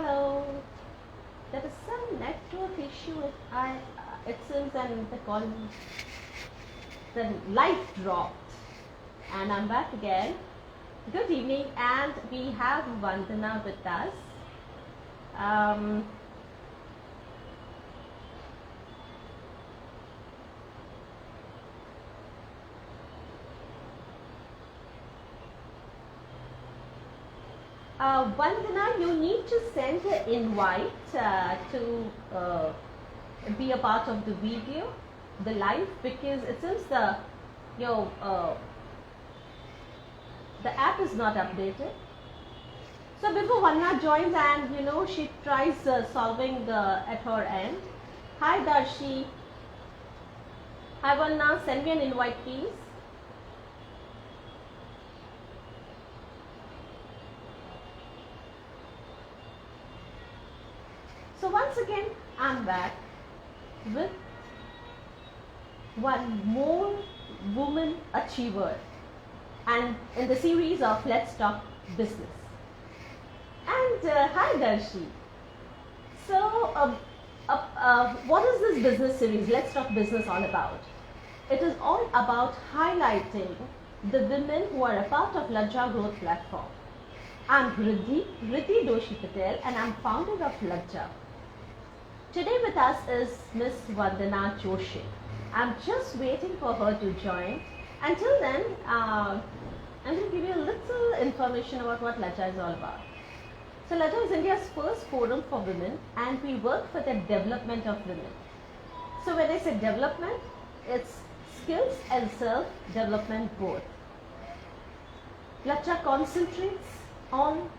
Hello. There is some network issue. It seems, and the light dropped, and I'm back again. Good evening, and we have Vandana with us. Um, Vandana, you need to send an invite to be a part of the video, the live, because it seems your the app is not updated. So before Vanna joins and she tries solving at her end. Hi Darshi. Hi Vanna, send me an invite please. So once again, I'm back with one more woman achiever, and in the series of Let's Talk Business. And hi Darshi. So what is this business series, Let's Talk Business, all about? It is all about highlighting the women who are a part of Laja growth platform. I'm Riddhi Doshi Patel, and I'm founder of Laja. Today with us is Miss Vandana Joshi. I'm just waiting for her to join. Until then, I'm going to give you a little information about what Laja is all about. So Laja is India's first forum for women, and we work for the development of women. So when I say development, it's skills and self-development both. Laja concentrates on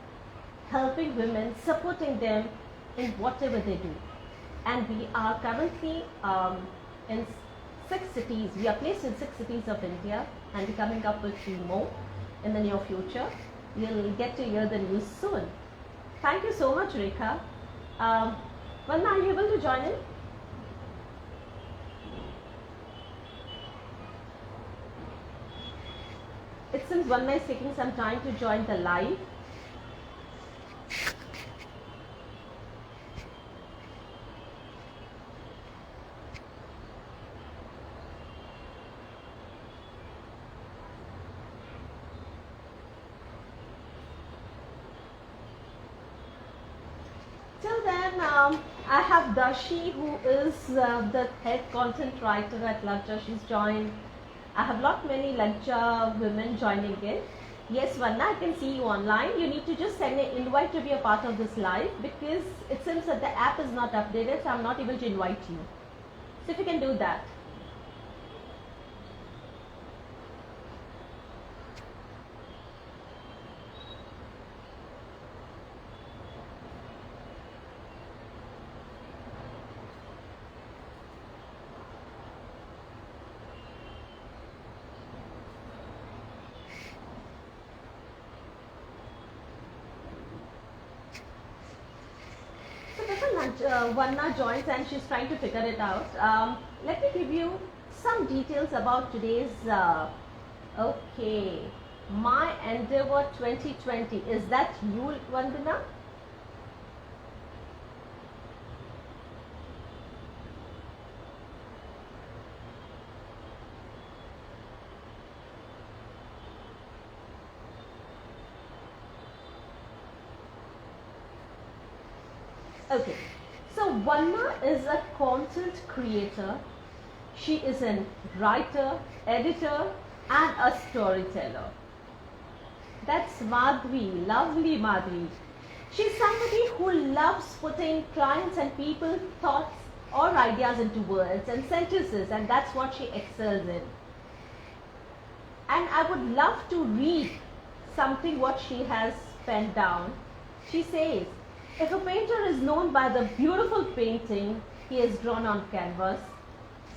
helping women, supporting them in whatever they do. And we are currently in 6 cities. We are placed in 6 cities of India, and we're coming up with 3 more in the near future. You'll get to hear the news soon. Thank you so much, Rekha. Vanna, are you able to join in? It seems Vanna is taking some time to join the live. Till then, I have Dashi, who is the head content writer at Laja. She's joined. I have many Laja women joining in. Yes, Vanna, I can see you online. You need to just send an invite to be a part of this live, because it seems that the app is not updated, so I'm not able to invite you. So if you can do that. Vanna joins and she's trying to figure it out. Let me give you some details about today's, okay, My Endeavor 2020. Is that you, Vandana? Okay. So Vanna is a content creator. She is a writer, editor, and a storyteller. That's Madhvi, lovely Madhvi. She's somebody who loves putting clients and people's thoughts or ideas into words and sentences, and that's what she excels in. And I would love to read something what she has penned down. She says, if a painter is known by the beautiful painting he has drawn on canvas,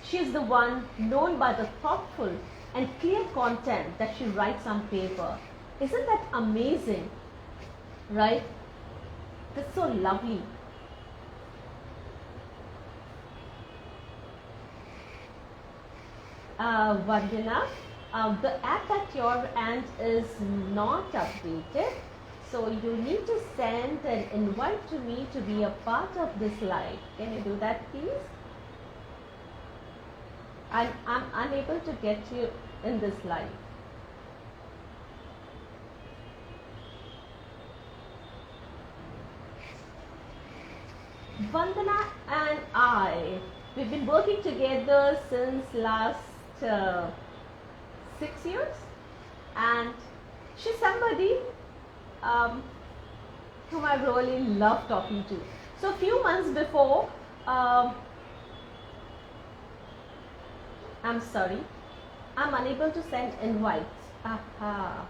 she is the one known by the thoughtful and clear content that she writes on paper. Isn't that amazing? Right? That's so lovely. Vandana, the app at your end is not updated. So you need to send an invite to me to be a part of this live. Can you do that, please? I'm unable to get you in this live. Vandana and we've been working together since last 6 years, and she's somebody whom I really love talking to. So a few months before, I'm sorry, I'm unable to send invites. Aha.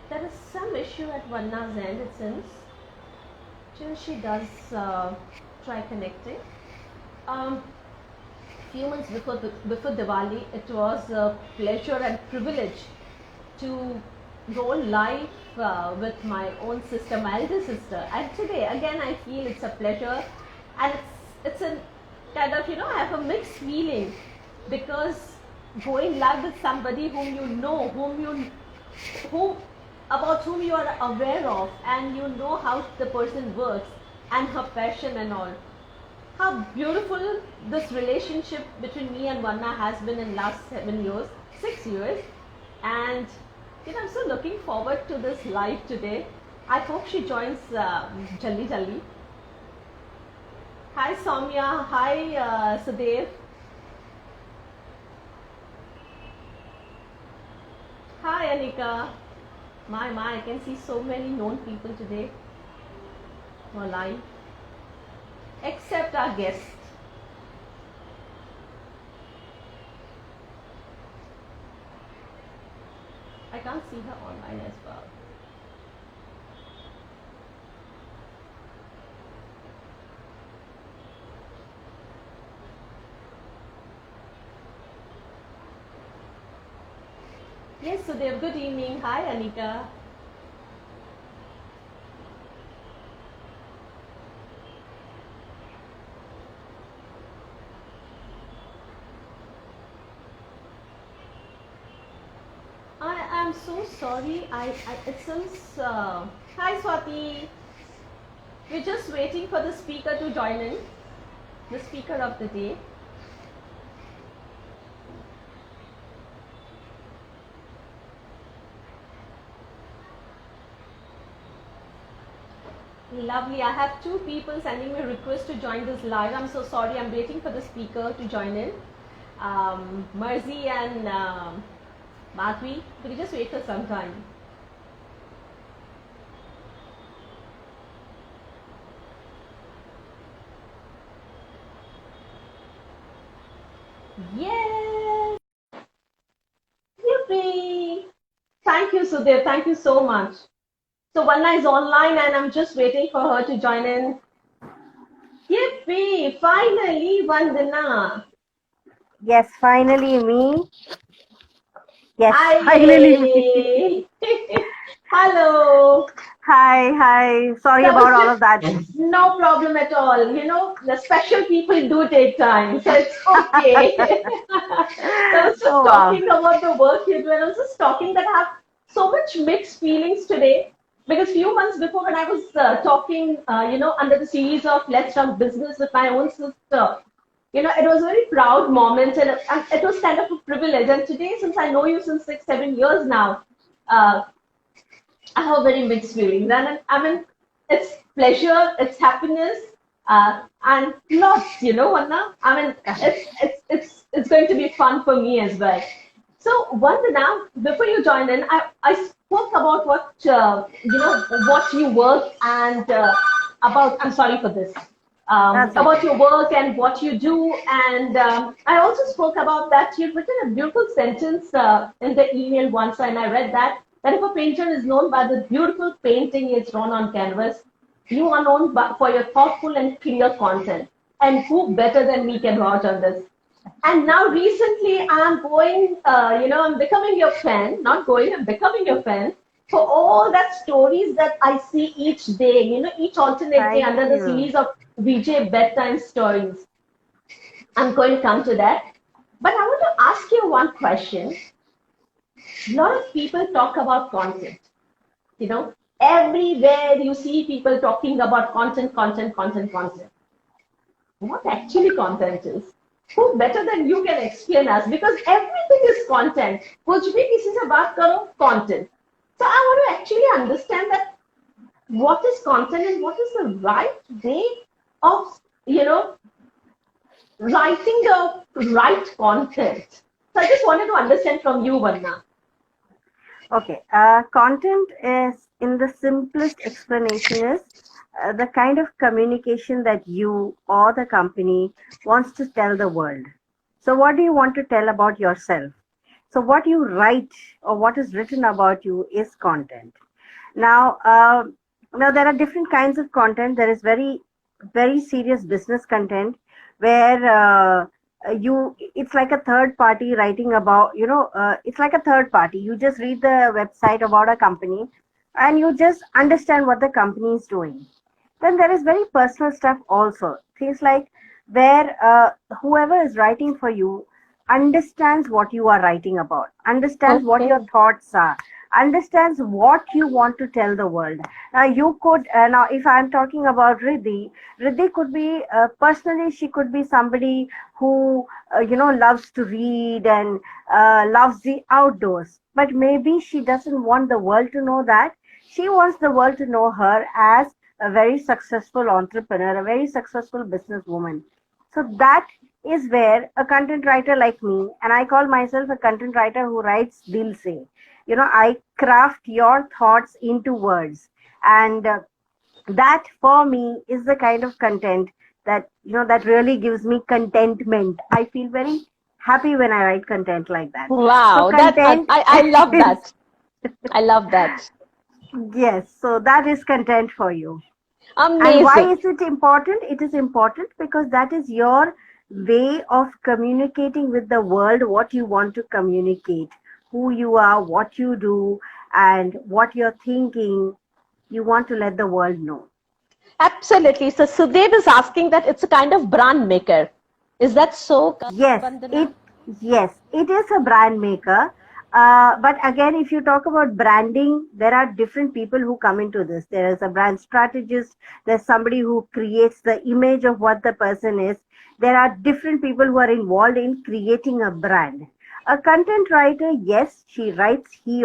There is some issue at Vanna's end, it seems. Till she does try connecting. Few months before Diwali, it was a pleasure and privilege to go live with my own sister, my elder sister. And today, again, I feel it's a pleasure, and it's a kind of, I have a mixed feeling, because going live with somebody whom you know, about whom you are aware of, and you know how the person works and her passion and all. How beautiful this relationship between me and Vanna has been in last 6 years, and I'm so looking forward to this live today. I hope she joins Jalli Jalli. Hi Soumya, hi Sudev. Hi Anika. My, I can see so many known people today who are live, except our guest. I can't see her online as well. Yes, Sudev, good evening. Hi, Anika. I'm so sorry. It seems. Hi, Swati. We're just waiting for the speaker to join in. The speaker of the day. Lovely. I have 2 people sending me a request to join this live. I'm so sorry. I'm waiting for the speaker to join in. Marzi and Madhvi, could you just wait for some time? Yes! Yippee! Thank you, Sudev. Thank you so much. So Vanna is online and I'm just waiting for her to join in. Yippee! Finally, Vandana. Yes, finally me. Yes, finally me. Hello. Hi. Sorry about all of that. No problem at all. The special people do take time, so it's okay. So I was just talking about the work you do, and I was just talking that I have so much mixed feelings today, because few months before, when I was talking, under the series of Let's Talk Business with my own sister, it was a very proud moment, and it was kind of a privilege. And today, since I know you since 6, 7 years now, I have very mixed feelings, and I mean, it's pleasure, it's happiness, and lots. Vanna. I mean, it's going to be fun for me as well. So, Vandana, before you join in, I spoke about what what you work and about. I'm sorry for this. About your work and what you do, and I also spoke about that you've written a beautiful sentence in the email once, and I read that if a painter is known by the beautiful painting he has drawn on canvas, you are known for your thoughtful and clear content. And who better than me can vouch on this? And now recently I'm going, I'm becoming your fan, not going, I'm becoming your fan. for all the stories that I see each day, each alternate day Thank under the you. series of Vijay bedtime stories. I'm going to come to that. But I want to ask you one question. A lot of people talk about content. Everywhere you see people talking about content, content, content, content. What actually content is? Who better than you can explain us? Because everything is content. कुछ भी किसी से बात करो, content. So I want to actually understand that what is content and what is the right way of, writing the right content. So I just wanted to understand from you, Vanna. Okay, content is, in the simplest explanation, is the kind of communication that you or the company wants to tell the world. So, what do you want to tell about yourself? So, what you write or what is written about you is content. Now, now there are different kinds of content. There is very serious business content where it's like a third party writing about, it's like a third party. You just read the website about a company and you just understand what the company is doing. Then there is very personal stuff also. Things like where whoever is writing for you understands what you are writing about, understands what Okay. your thoughts are, understands what you want to tell the world. Now you could now if I'm talking about Riddhi could be personally she could be somebody who loves to read and loves the outdoors. But maybe she doesn't want the world to know that. She wants the world to know her as a very successful entrepreneur, a very successful businesswoman. So that is where a content writer like me, and I call myself a content writer who writes Dil Se. I craft your thoughts into words, and that for me is the kind of content that that really gives me contentment. I feel very happy when I write content like that. So Wow, that content I love is, that. I love that. yes, so that is content for you. And why Amazing. is it important? It is important because that is your way of communicating with the world what you want to communicate, who you are, what you do, and what you're thinking. You want to let the world know. Absolutely. So Sudev is asking that it's a kind of brand maker. Is that so, Yes, Vandana? it is a brand maker. But again, if you talk about branding, there are different people who come into this. There is a brand strategist. There's somebody who creates the image of what the person is. There are different people who are involved in creating a brand. A content writer, yes, he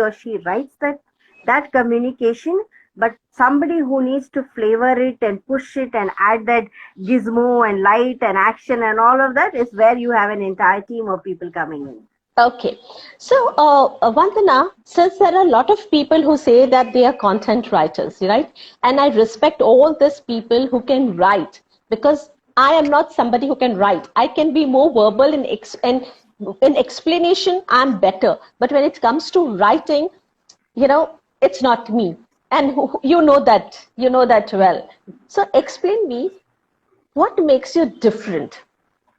or she writes that communication, but somebody who needs to flavor it and push it and add that gizmo and light and action and all of that is where you have an entire team of people coming in. Okay. So, Vandana, since there are a lot of people who say that they are content writers, right? And I respect all these people who can write because I am not somebody who can write. I can be more verbal and in explanation, I'm better. But when it comes to writing, it's not me. And you know that well. So explain me what makes you different?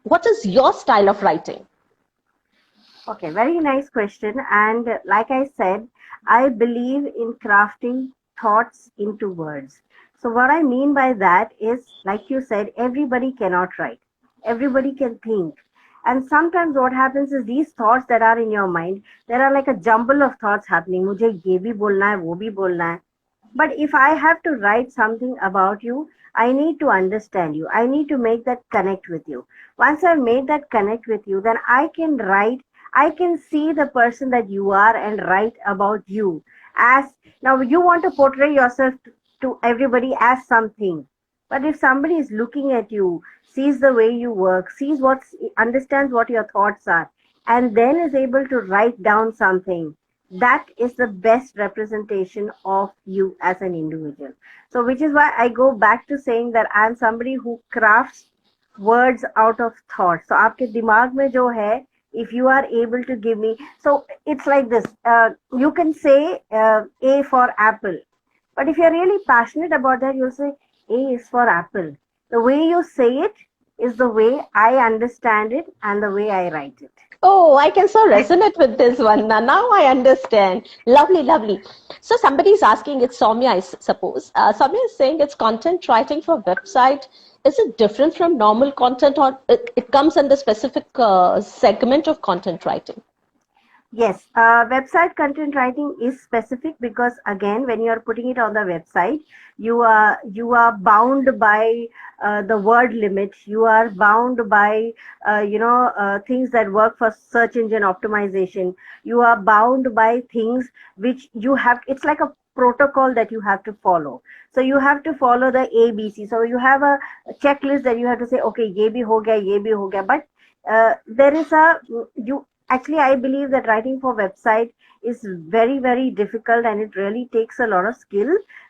What is your style of writing? Okay, very nice question. And like I said, I believe in crafting thoughts into words. So, what I mean by that is, like you said, everybody cannot write, everybody can think. And sometimes what happens is these thoughts that are in your mind, there are like a jumble of thoughts happening. मुझे ये भी बोलना है, वो भी बोलना है. But if I have to write something about you, I need to understand you. I need to make that connect with you. Once I've made that connect with you, then I can write, I can see the person that you are and write about you. As now you want to portray yourself to everybody as something. But if somebody is looking at you, sees the way you work, understands what your thoughts are, and then is able to write down something, that is the best representation of you as an individual. So which is why I go back to saying that I'm somebody who crafts words out of thought. So आपके दिमाग में जो है, if you are able to give me, so it's like this, you can say A for apple, but if you're really passionate about that, you'll say A is for apple. The way you say it is the way I understand it and the way I write it. Oh, I can so resonate with this one. Now I understand. Lovely, lovely. So somebody is asking, it's Soumya, I suppose. Soumya is saying it's content writing for website. Is it different from normal content, or it comes under specific segment of content writing? Yes, website content writing is specific because again, when you are putting it on the website, you are bound by the word limit. You are bound by things that work for search engine optimization. You are bound by things which you have. It's like a protocol that you have to follow. So you have to follow the ABC. So you have a checklist that you have to say, okay, ye bhi ho gaya, ye bhi ho gaya. But there is a you actually, I believe that writing for website is very, very difficult and it really takes a lot of skill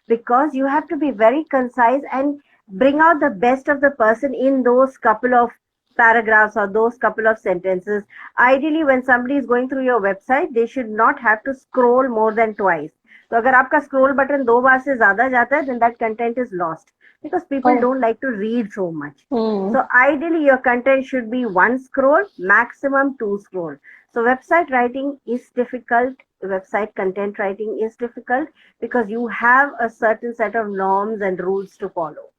because you have to be very concise and bring out the best of the person in those couple of paragraphs or those couple of sentences. Ideally, when somebody is going through your website, they should not have to scroll more than twice. तो अगर आपका scroll button 2 बार से ज्यादा जाता है, then that content is lost because people Oh. don't like to read so much. Hmm. So ideally, your content should be one scroll, maximum two scroll. So website writing is difficult. Website content writing is difficult because you have a certain set of norms and rules to follow.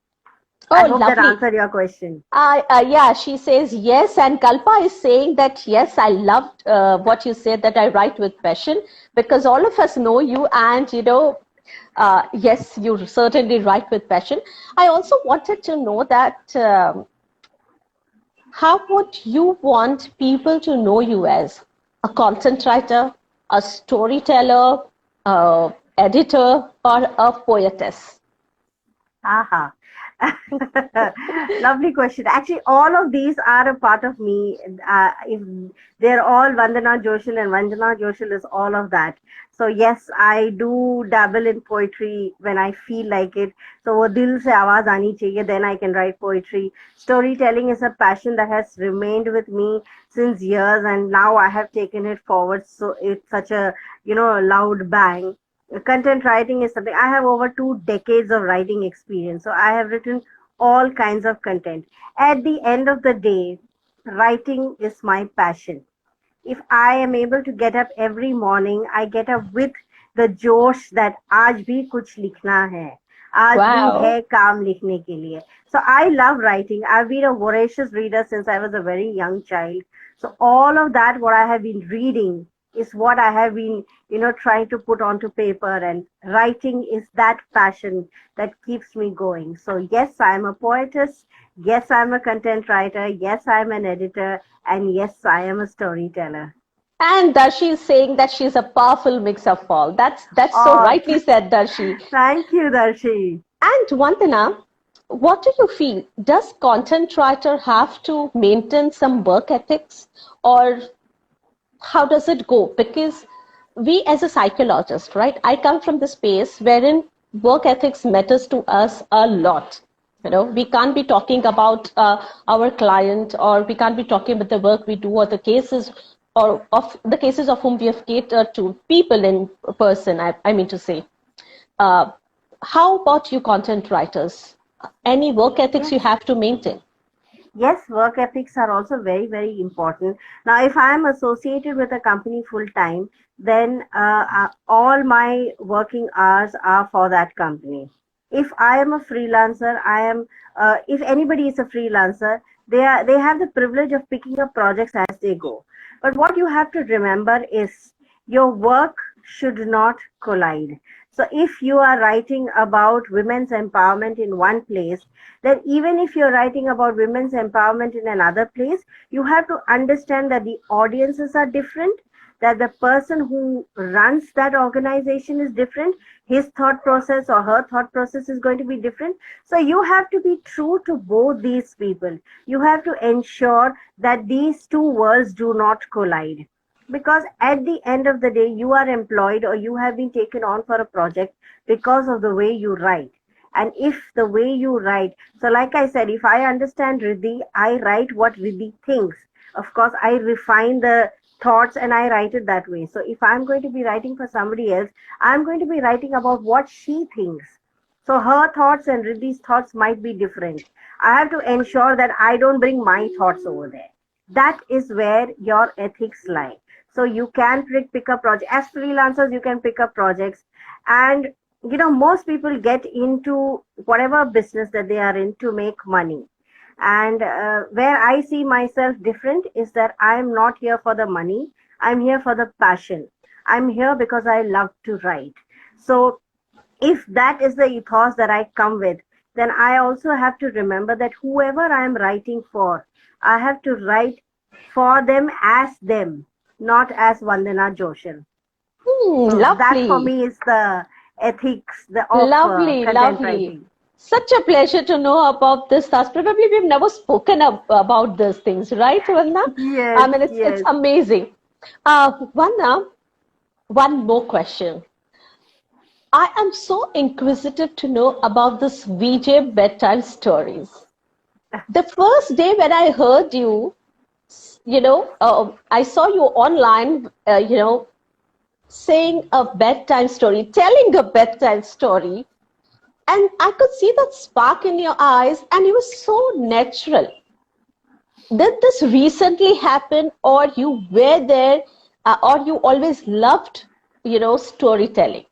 I Oh, hope that lovely. answered your question. Yeah, she says yes, and Kalpa is saying that yes, I loved what you said, that I write with passion, because all of us know you, and yes, you certainly write with passion. I also wanted to know that how would you want people to know you as a content writer, a storyteller, a editor, or a poetess? Aha. Lovely question. Actually, all of these are a part of me. If they're all Vandana Joshil, and Vandana Joshil is all of that. So yes, I do dabble in poetry when I feel like it. So wo dil se awaaz aani chahiye, then I can write poetry. Storytelling is a passion that has remained with me since years, and now I have taken it forward. So it's such a loud bang. Content writing is something I have over 2 decades of writing experience. So I have written all kinds of content. At the end of the day, writing is my passion. If I am able to get up every morning, I get up with the जोश that आज भी कुछ लिखना है, आज भी Wow. है काम लिखने के लिए. So I love writing. I've been a voracious reader since I was a very young child. So all of that, what I have been reading is what I have been, trying to put onto paper, and writing is that passion that keeps me going. So yes, I'm a poetess. Yes, I'm a content writer. Yes, I'm an editor. And yes, I am a storyteller. And Darshi is saying that she's a powerful mix of all. That's so Oh, rightly said, Darshi. thank you, Darshi. And Vandana, what do you feel? Does content writer have to maintain some work ethics, or how does it go? Because we as a psychologist, right? I come from the space wherein work ethics matters to us a lot. We can't be talking about our client, or we can't be talking about the work we do, or the cases, or of the cases of whom we have catered to people in person. I mean to say, uh, how about you, content writers? Any work ethics you Yes. have to maintain? Yes, work ethics are also very, very important. Now, if I am associated with a company full time, then all my working hours are for that company. If I am a freelancer, if anybody is a freelancer, they have the privilege of picking up projects as they go. But what you have to remember is your work should not collide. So if you are writing about women's empowerment in one place, then even if you're writing about women's empowerment in another place, you have to understand that the audiences are different, that the person who runs that organization is different, his thought process or her thought process is going to be different. So you have to be true to both these people. You have to ensure that these two worlds do not collide, because at the end of the day, you are employed or you have been taken on for a project because of the way you write. And if the way you write, so like I said, if I understand Riddhi, I write what Riddhi thinks. Of course, I refine the thoughts and I write it that way. So if I'm going to be writing for somebody else, I'm going to be writing about what she thinks. So her thoughts and Riddhi's thoughts might be different. I have to ensure that I don't bring my thoughts over there. That is where your ethics lie. So you can pick up projects as freelancers. You can pick up projects, and most people get into whatever business that they are in to make money. And where I see myself different is that I'm not here for the money. I'm here for the passion. I'm here because I love to write. So if that is the ethos that I come with, then I also have to remember that whoever I am writing for, I have to write for them as them, not as Vandana Joshel. So that for Lovely. me is the ethics of Lovely, content lovely. writing. Such a pleasure to know about this, Thus, probably we've never spoken about these things, right, Vanna? I Yes, mean, it's yes. amazing. Vanna, one more question. I am so inquisitive to know about this Vijay bedtime stories. The first day when I heard you, I saw you online, saying a bedtime story, telling a bedtime story, and I could see that spark in your eyes, and it was so natural. Did this recently happen, or you were there, or you always loved, storytelling?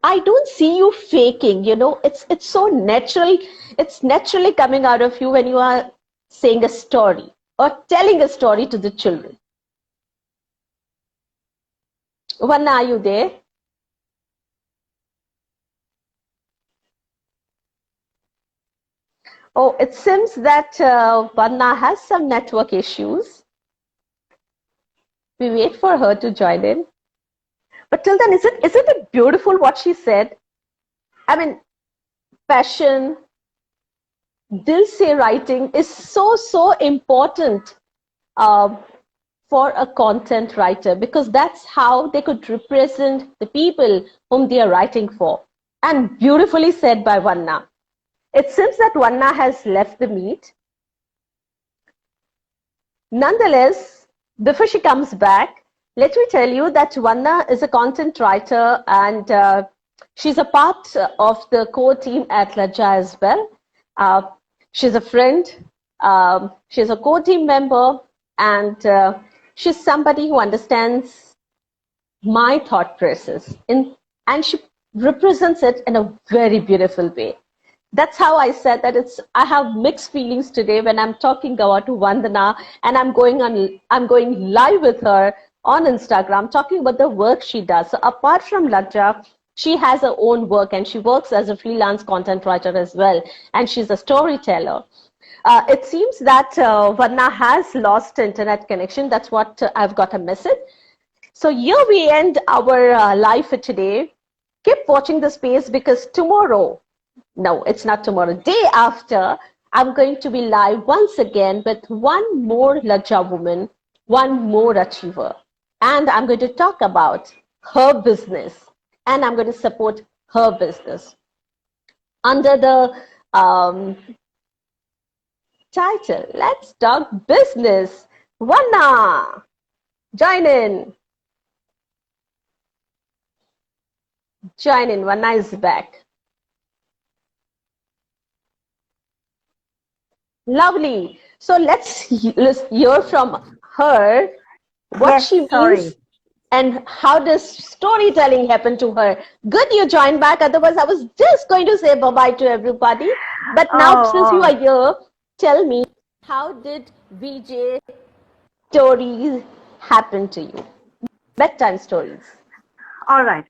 I don't see you faking, it's so natural. It's naturally coming out of you when you are saying a story or telling a story to the children. Vanna, are you there? Oh, it seems that Vanna has some network issues. We wait for her to join in. But till then, isn't it beautiful what she said? I mean, passion, dil se writing is so important uh, for a content writer, because that's how they could represent the people whom they are writing for. And beautifully said by Vanna. It seems that Vanna has left the meet. Nonetheless, before she comes back, let me tell you that Vanna is a content writer, and she's a part of the core team at Laja as well. Uh, she's a friend, she's a core team member, and she's somebody who understands my thought process and she represents it in a very beautiful way. That's how I said that I have mixed feelings today when I'm talking about Vandana, and I'm going live with her on Instagram talking about the work she does. So apart from Laja, she has her own work, and she works as a freelance content writer as well, and she's a storyteller. It seems that Vanna has lost internet connection. That's what I've got a message. So here we end our live for today. Keep watching the space, because tomorrow, no, it's not tomorrow, day after, I'm going to be live once again with one more Laja woman, one more achiever. And I'm going to talk about her business, and I'm going to support her business under the title, Let's Talk Business. Vanna, join in. Join in. Vanna is back. Lovely. So let's hear from her what Yes, she means sorry. and how does storytelling happen to her. Good, you joined back. Otherwise, I was just going to say bye-bye to everybody. But now, Oh, since you oh. are here, tell me, how did VJ stories happen to you? Bedtime stories. All right.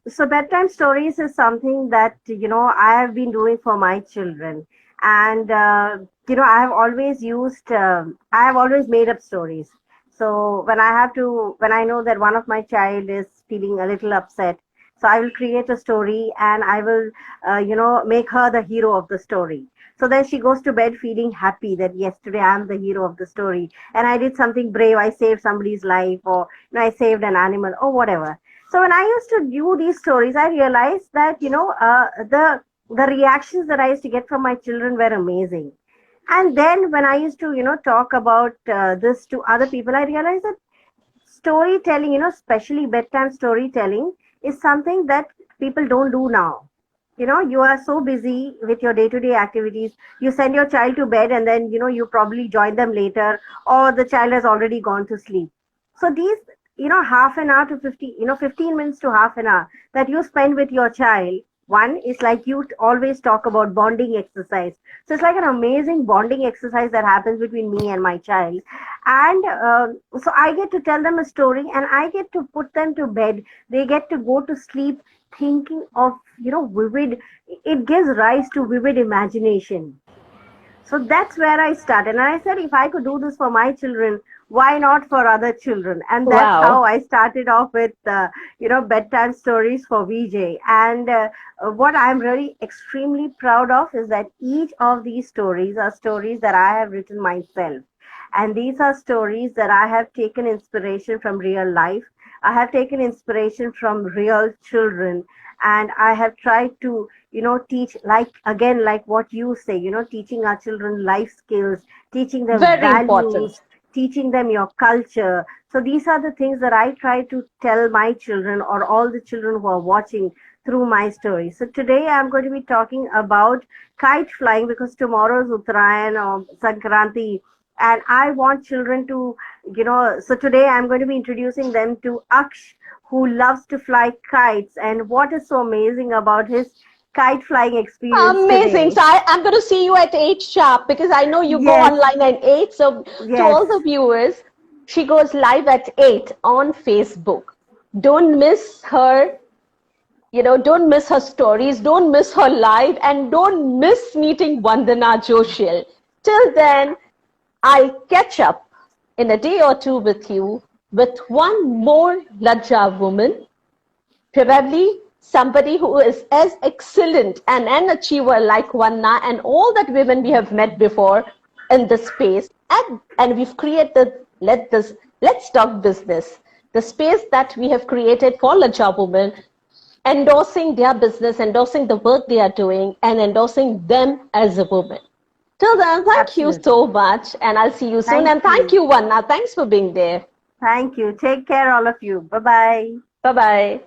So bedtime stories is something that I have been doing for my children, and I have always used. I have always made up stories. So when I know that one of my child is feeling a little upset, so I will create a story, and I will, make her the hero of the story. So then she goes to bed feeling happy that yes, today I am the hero of the story, and I did something brave. I saved somebody's life, or I saved an animal, or whatever. So when I used to do these stories, I realized that the reactions that I used to get from my children were amazing. And then when I used to talk about this to other people, I realized that storytelling, especially bedtime storytelling, is something that people don't do now. you are so busy with your day-to-day activities. You send your child to bed, and then you probably join them later, or the child has already gone to sleep. So these, half an hour to 15 minutes to half an hour that you spend with your child, one is like you always talk about bonding exercise. So it's like an amazing bonding exercise that happens between me and my child. And so I get to tell them a story, and I get to put them to bed. They get to go to sleep thinking of, vivid, it gives rise to vivid imagination. So that's where I started. And I said, if I could do this for my children, why not for other children? And that's how Wow. I started off with, bedtime stories for Vijay. And what I'm really extremely proud of is that each of these stories are stories that I have written myself. And these are stories that I have taken inspiration from real life. I have taken inspiration from real children. And I have tried to teach, like, again, like what you say, teaching our children life skills, teaching them Very values, important. teaching them your culture. So these are the things that I try to tell my children, or all the children who are watching, through my story. So today I'm going to be talking about kite flying, because tomorrow is Uttarayan or Sankranti, and I want children to, so today I'm going to be introducing them to Aksh, who loves to fly kites, and what is so amazing about his kite flying experience Amazing. today. So I'm going to see you at 8 sharp because I know you go Yes, online at 8. So to yes, all the viewers, she goes live at 8 on Facebook. Don't miss her, don't miss her stories, don't miss her live, and don't miss meeting Vandana Joshil. Till then, I'll catch up in a day or two with you with one more Laja woman, probably somebody who is as excellent and an achiever like Vanna and all that women we have met before in this space. And we've created let's talk business, the space that we have created for Laja women, endorsing their business, endorsing the work they are doing, and endorsing them as a woman. Till then, thank you absolutely. so much, and I'll see you soon. Thank And thank you. you, Vanna. Thanks for being there. Thank you. Take care, all of you. Bye bye. Bye bye.